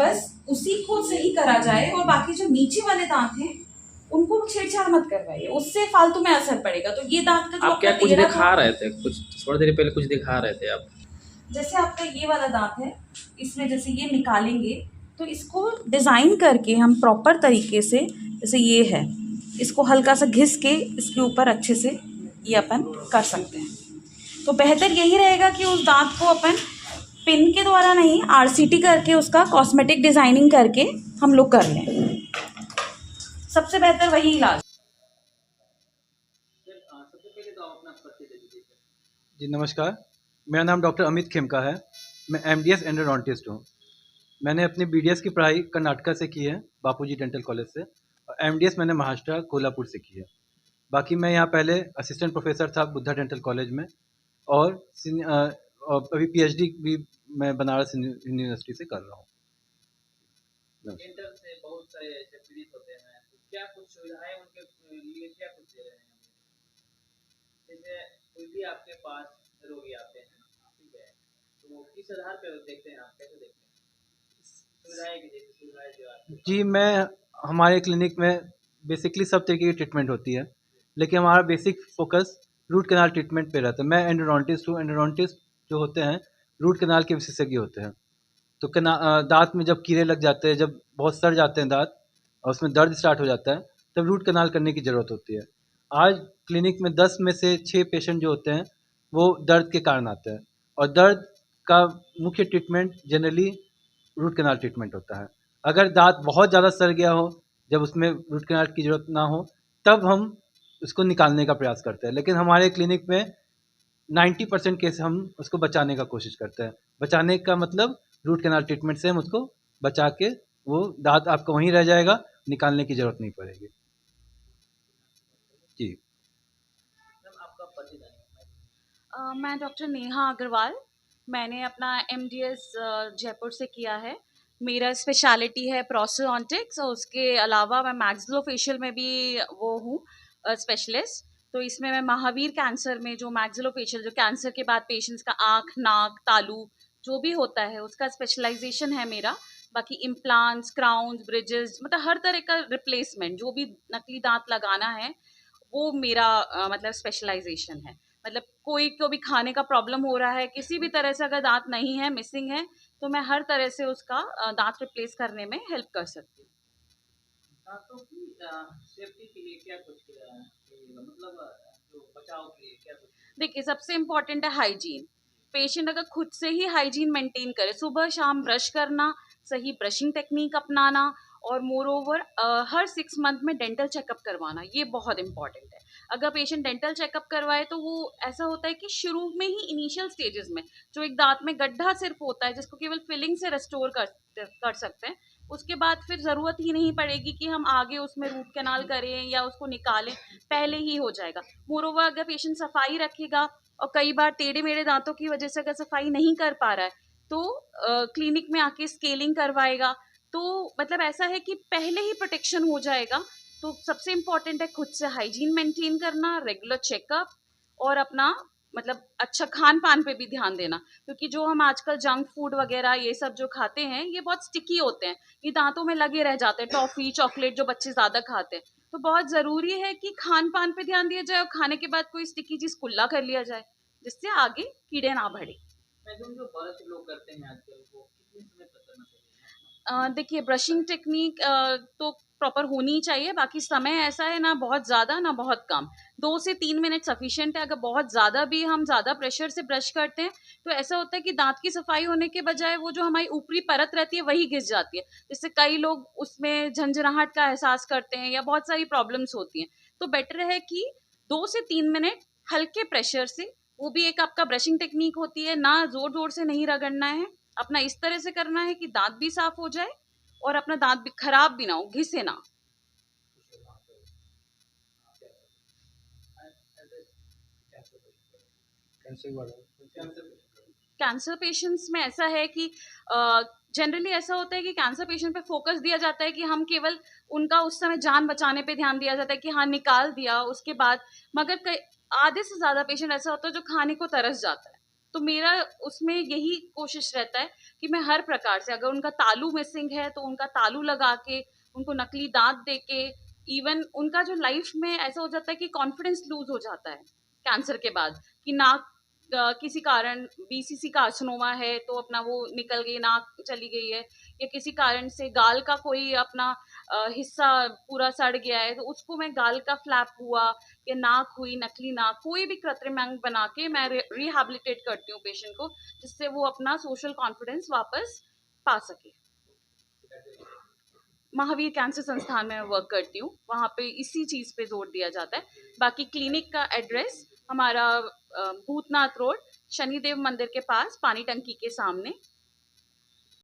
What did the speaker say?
बस उसी को सही करा जाए, और बाकी जो नीचे वाले दांत हैं उनको छेड़छाड़ मत करवाइए, उससे फालतू में असर पड़ेगा। तो ये दांत का जो आप क्या आपका कुछ टेढ़ा दिखा रहे थे, कुछ थोड़ी देर पहले कुछ दिखा रहे थे आप। जैसे आपका ये वाला दांत है, इसमें जैसे ये निकालेंगे तो इसको डिज़ाइन करके हम प्रॉपर तरीके से, जैसे ये है, इसको हल्का सा घिस के इसके ऊपर अच्छे से ये अपन कर सकते हैं। तो बेहतर यही रहेगा कि उस दांत को अपन पिन के द्वारा नहीं, आरसीटी करके उसका कॉस्मेटिक डिज़ाइनिंग करके हम लोग कर लें, सबसे बेहतर वही इलाज। जी नमस्कार, मेरा नाम डॉक्टर अमित खेमका है। मैं एमडीएस एंडोडोंटिस्ट हूँ। मैंने अपनी बीडीएस की पढ़ाई कर्नाटका से की है, बापूजी डेंटल कॉलेज से, और एमडीएस मैंने महाराष्ट्र कोल्हापुर से की है। बाकी मैं यहाँ पहले असिस्टेंट प्रोफेसर था बुद्धा डेंटल कॉलेज में, और अभी पीएचडी भी मैं बनारस यूनिवर्सिटी से कर रहा हूँ। डेंटल से बहुत सारे ऐसे पीड़ित होते हैं, तो क्या कुछ सुविधाएं उनके लिए क्या कुछ दे रहे हैं? जैसे कोई भी आपके पास रोगी आते हैं, ठीक है, तो किस आधार पर देखते हैं, आप कैसे देखते हैं सुविधाएं की, जैसे सुविधाएं जो आती हैं? जी, मैं हमारे क्लिनिक में बेसिकली सब तरीके की ट्रीटमेंट होती है, लेकिन हमारा basic focus root canal treatment पे रहता है। मैं एंडोडोंटिस्ट हूँ। एंडोडोंटिस्ट जो होते हैं रूट कैनाल के विशेषज्ञ होते हैं। तो दांत में जब कीड़े लग जाते हैं, जब बहुत सड़ जाते हैं दांत और उसमें दर्द स्टार्ट हो जाता है, तब रूट कैनाल करने की ज़रूरत होती है। आज क्लिनिक में 10 में से 6 पेशेंट जो होते हैं वो दर्द के कारण आते हैं, और दर्द का मुख्य treatment generally root canal treatment होता है। अगर दांत बहुत ज़्यादा सड़ गया हो, जब उसमें रूट कैनाल की ज़रूरत ना हो, तब हम उसको निकालने का प्रयास करते हैं। लेकिन हमारे क्लिनिक में 90% केस हम उसको बचाने का कोशिश करते हैं। बचाने का मतलब रूट कैनाल ट्रीटमेंट से हम उसको बचा के, वो दांत आपका वहीं रह जाएगा, निकालने की ज़रूरत नहीं पड़ेगी। जी। आपका परिचय? मैं डॉक्टर नेहा अग्रवाल। मैंने अपना एमडीएस जयपुर से किया है। मेरा स्पेशलिटी है प्रोस्टोडोंटिक्स, और उसके अलावा मैं मैक्सिलोफेशियल में भी वो हूँ स्पेशलिस्ट। तो इसमें मैं महावीर कैंसर में जो मैक्सिलोफेशियल, जो कैंसर के बाद पेशेंट्स का आँख, नाक, तालू जो भी होता है उसका स्पेशलाइजेशन है मेरा। बाकी इम्प्लांट्स, क्राउन्स, ब्रिजेस, मतलब हर तरह का रिप्लेसमेंट, जो भी नकली दांत लगाना है वो मेरा मतलब स्पेशलाइजेशन है। मतलब कोई को भी खाने का प्रॉब्लम हो रहा है, किसी भी तरह से अगर दांत नहीं है, मिसिंग है, तो मैं हर तरह से उसका दांत रिप्लेस करने में हेल्प कर सकती हूँ। दांतों की सेफ्टी के लिए क्या कुछ मतलब जो बचाव के लिए क्या कुछ? देखिए, सबसे इम्पोर्टेंट है हाइजीन। पेशेंट अगर खुद से ही हाइजीन मेंटेन करे, सुबह शाम ब्रश करना, सही ब्रशिंग टेक्निक अपनाना, और मोर ओवर हर 6 मंथ में डेंटल चेकअप करवाना, ये बहुत इंपॉर्टेंट है। अगर पेशेंट डेंटल चेकअप करवाए तो वो ऐसा होता है कि शुरू में ही इनिशियल स्टेजेस में जो एक दांत में गड्ढा सिर्फ होता है जिसको केवल फिलिंग से रेस्टोर कर सकते हैं, उसके बाद फिर ज़रूरत ही नहीं पड़ेगी कि हम आगे उसमें रूट कैनाल करें या उसको निकालें, पहले ही हो जाएगा। मोरोवर अगर पेशेंट सफाई रखेगा, और कई बार टेढ़े मेढ़े दांतों की वजह से अगर सफाई नहीं कर पा रहा है, तो क्लिनिक में आके स्केलिंग करवाएगा, तो मतलब ऐसा है कि पहले ही प्रोटेक्शन हो जाएगा। तो सबसे इम्पॉर्टेंट है खुद से हाइजीन मेंटेन करना, रेगुलर चेकअप, और अपना मतलब अच्छा खान पान पे भी ध्यान देना, क्योंकि जो हम आजकल जंक फूड वगैरह ये सब जो खाते हैं ये बहुत स्टिकी होते हैं, ये दांतों में लगे रह जाते हैं, टॉफी चॉकलेट जो बच्चे ज़्यादा खाते हैं। तो बहुत ज़रूरी है कि खान पान पे ध्यान दिया जाए, और खाने के बाद कोई स्टिकी चीज़ कुल्ला कर लिया जाए, जिससे आगे कीड़े ना बढ़े। जो ब्रश लोग करते हैं आजकल, वो कितने समय तक करना चाहिए? देखिए, ब्रशिंग टेक्निक तो प्रॉपर होनी ही चाहिए। बाकी समय ऐसा है ना बहुत ज़्यादा ना बहुत कम, 2 से 3 मिनट सफिशिएंट है। अगर बहुत ज़्यादा भी हम ज़्यादा प्रेशर से ब्रश करते हैं तो ऐसा होता है कि दांत की सफाई होने के बजाय वो जो हमारी ऊपरी परत रहती है वही घिस जाती है, जिससे कई लोग उसमें झंझनाहट का एहसास करते हैं या बहुत सारी प्रॉब्लम्स होती हैं। तो बेटर है कि 2 से 3 मिनट हल्के प्रेशर से, वो भी एक आपका ब्रशिंग टेक्निक होती है, ना ज़ोर ज़ोर से नहीं रगड़ना है, अपना इस तरह से करना है कि दांत भी साफ हो जाए और अपना दांत भी खराब भी ना हो, घिसे ना। कैंसर पेशेंट्स में ऐसा है कि जनरली ऐसा होता है कि कैंसर पेशेंट पे फोकस दिया जाता है कि हम केवल उनका उस समय जान बचाने पे ध्यान दिया जाता है कि हाँ निकाल दिया उसके बाद, मगर आधे से ज़्यादा पेशेंट ऐसा होता है जो खाने को तरस जाता है। तो मेरा उसमें यही कोशिश रहता है कि मैं हर प्रकार से, अगर उनका तालू मिसिंग है तो उनका तालू लगा के, उनको नकली दांत दे के, इवन उनका जो लाइफ में ऐसा हो जाता है कि कॉन्फिडेंस लूज हो जाता है कैंसर के बाद, कि नाक किसी कारण बीसीसी कार्सिनोमा है तो अपना वो निकल गई, नाक चली गई है, या किसी कारण से गाल का कोई अपना हिस्सा पूरा सड़ गया है तो उसको मैं गाल का फ्लैप हुआ या नाक हुई नकली नाक, कोई भी कृत्रिम अंग बना के मैं रिहैबिलिटेट करती हूँ पेशेंट को, जिससे वो अपना सोशल कॉन्फिडेंस वापस पा सके। महावीर कैंसर संस्थान में मैं वर्क करती हूँ, वहाँ पे इसी चीज़ पे जोर दिया जाता है। बाकी क्लिनिक का एड्रेस हमारा भूतनाथ रोड, शनिदेव मंदिर के पास, पानी टंकी के सामने,